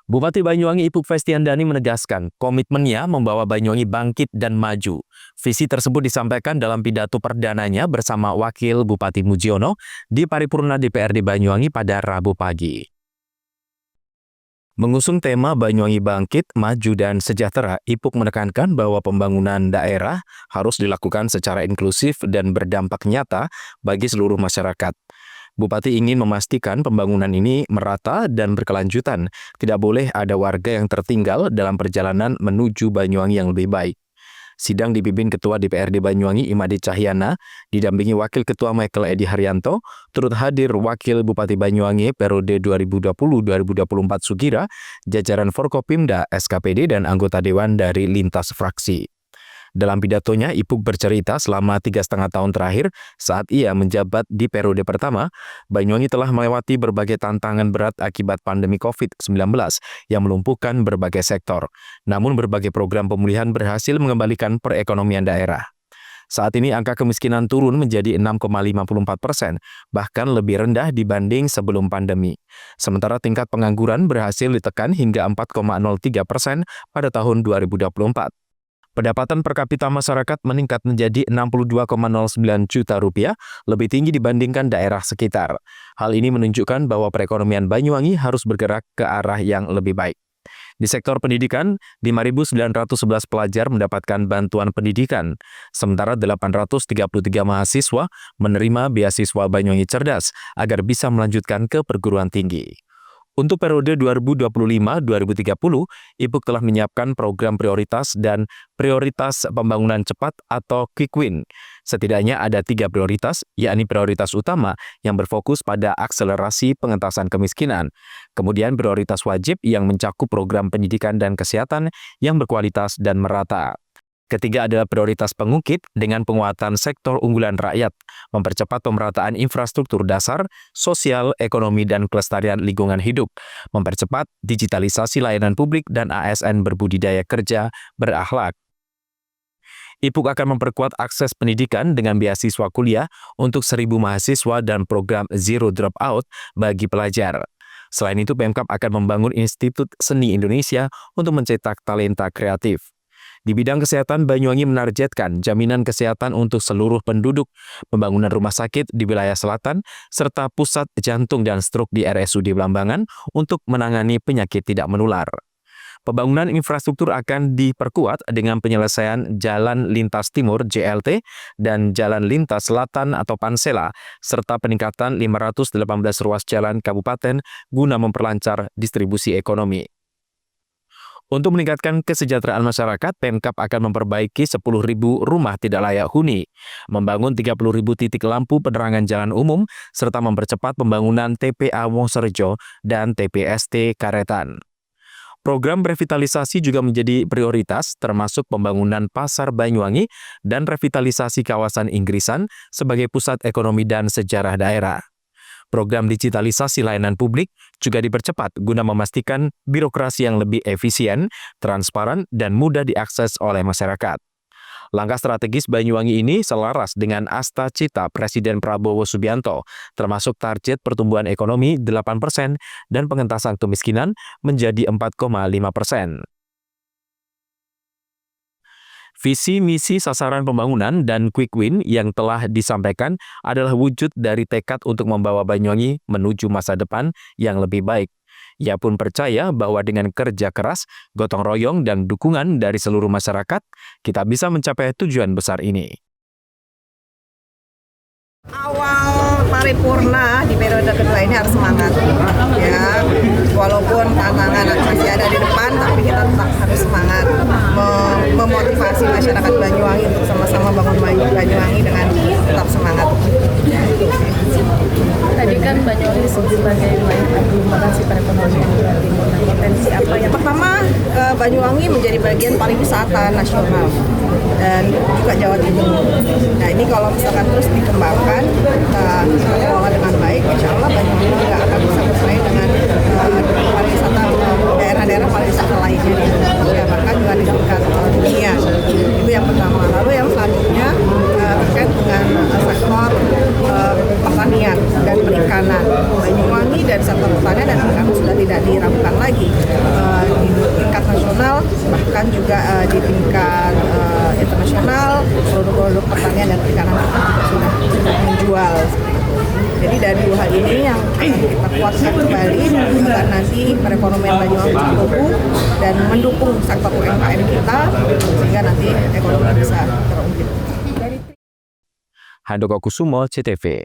Bupati Banyuwangi Ipuk Festiandani menegaskan komitmennya membawa Banyuwangi bangkit dan maju. Visi tersebut disampaikan dalam pidato perdananya bersama Wakil Bupati Mujiono di Paripurna DPRD Banyuwangi pada Rabu pagi. Mengusung tema Banyuwangi Bangkit, Maju, dan Sejahtera, Ipuk menekankan bahwa pembangunan daerah harus dilakukan secara inklusif dan berdampak nyata bagi seluruh masyarakat. Bupati ingin memastikan pembangunan ini merata dan berkelanjutan. Tidak boleh ada warga yang tertinggal dalam perjalanan menuju Banyuwangi yang lebih baik. Sidang dipimpin Ketua DPRD Banyuwangi Imade Cahyana, didampingi Wakil Ketua Michael Edi Haryanto, turut hadir Wakil Bupati Banyuwangi periode 2020-2024 Sugira, jajaran Forkopimda, SKPD, dan anggota Dewan dari lintas fraksi. Dalam pidatonya, Ipuk bercerita selama 3,5 tahun terakhir saat ia menjabat di periode pertama, Banyuwangi telah melewati berbagai tantangan berat akibat pandemi COVID-19 yang melumpuhkan berbagai sektor. Namun berbagai program pemulihan berhasil mengembalikan perekonomian daerah. Saat ini angka kemiskinan turun menjadi 6,54%, bahkan lebih rendah dibanding sebelum pandemi. Sementara tingkat pengangguran berhasil ditekan hingga 4,03% pada tahun 2024. Pendapatan per kapita masyarakat meningkat menjadi 62,09 juta rupiah, lebih tinggi dibandingkan daerah sekitar. Hal ini menunjukkan bahwa perekonomian Banyuwangi harus bergerak ke arah yang lebih baik. Di sektor pendidikan, 5.911 pelajar mendapatkan bantuan pendidikan, sementara 833 mahasiswa menerima beasiswa Banyuwangi Cerdas agar bisa melanjutkan ke perguruan tinggi. Untuk periode 2025-2030, Ipuk telah menyiapkan program prioritas dan prioritas pembangunan cepat atau Quick Win. Setidaknya ada 3 prioritas, yakni prioritas utama yang berfokus pada akselerasi pengentasan kemiskinan. Kemudian prioritas wajib yang mencakup program pendidikan dan kesehatan yang berkualitas dan merata. Ketiga adalah prioritas pengungkit dengan penguatan sektor unggulan rakyat, mempercepat pemerataan infrastruktur dasar, sosial, ekonomi, dan kelestarian lingkungan hidup, mempercepat digitalisasi layanan publik dan ASN berbudidaya kerja berakhlak. Ipuk akan memperkuat akses pendidikan dengan beasiswa kuliah untuk 1.000 mahasiswa dan program Zero Dropout bagi pelajar. Selain itu, Pemkab akan membangun Institut Seni Indonesia untuk mencetak talenta kreatif. Di bidang kesehatan, Banyuwangi menargetkan jaminan kesehatan untuk seluruh penduduk, pembangunan rumah sakit di wilayah selatan, serta pusat jantung dan stroke di RSUD Blambangan untuk menangani penyakit tidak menular. Pembangunan infrastruktur akan diperkuat dengan penyelesaian Jalan Lintas Timur (JLT) dan Jalan Lintas Selatan atau Pansela, serta peningkatan 518 ruas jalan kabupaten guna memperlancar distribusi ekonomi. Untuk meningkatkan kesejahteraan masyarakat, Pemkab akan memperbaiki 10.000 rumah tidak layak huni, membangun 30.000 titik lampu penerangan jalan umum, serta mempercepat pembangunan TPA Wonorejo dan TPST Karetan. Program revitalisasi juga menjadi prioritas, termasuk pembangunan Pasar Banyuwangi dan revitalisasi kawasan Inggrisan sebagai pusat ekonomi dan sejarah daerah. Program digitalisasi layanan publik juga dipercepat guna memastikan birokrasi yang lebih efisien, transparan, dan mudah diakses oleh masyarakat. Langkah strategis Banyuwangi ini selaras dengan asta cita Presiden Prabowo Subianto, termasuk target pertumbuhan ekonomi 8% dan pengentasan kemiskinan menjadi 4,5%. Visi misi sasaran pembangunan dan quick win yang telah disampaikan adalah wujud dari tekad untuk membawa Banyuwangi menuju masa depan yang lebih baik. Ia pun percaya bahwa dengan kerja keras, gotong royong, dan dukungan dari seluruh masyarakat, kita bisa mencapai tujuan besar ini. Awal paripurna di periode kedua ini harus semangat, ya. Walaupun tantangan masih ada di depan, tapi kita tetap harus semangat memotivasi masyarakat Banyuwangi untuk sama-sama bangun Banyuwangi dengan tetap semangat. Tadi kan Banyuwangi disebut sebagai wilayah aglomerasi perekonomian Jawa Timur. Potensi apa yang pertama, Banyuwangi menjadi bagian pariwisata nasional dan juga Jawa Timur. Nah, ini kalau misalkan terus dikembangkan, kita kelola dengan baik, insya Allah Banyuwangi juga akan bisa bersaing dengan pariwisata daerah-daerah pariwisata lainnya, ya, bahkan juga di tingkat dunia. Itu yang pertama. Lalu yang selanjutnya terkait dengan sektor pertanian dan perikanan. Banyuwangi dari sektor pertanian dan perikanan sudah tidak diragukan lagi di tingkat nasional, bahkan juga di tingkat internasional, produk-produk pertanian dan perikanan kita juga sudah menjual. Jadi dari dua hal ini yang akan kita kuatkan kembali agar nanti perekonomian Banyuwangi tumbuh dan mendukung sektor UMKM kita sehingga nanti ekonomi bisa terungkit. Handoko Kusumo, CTV.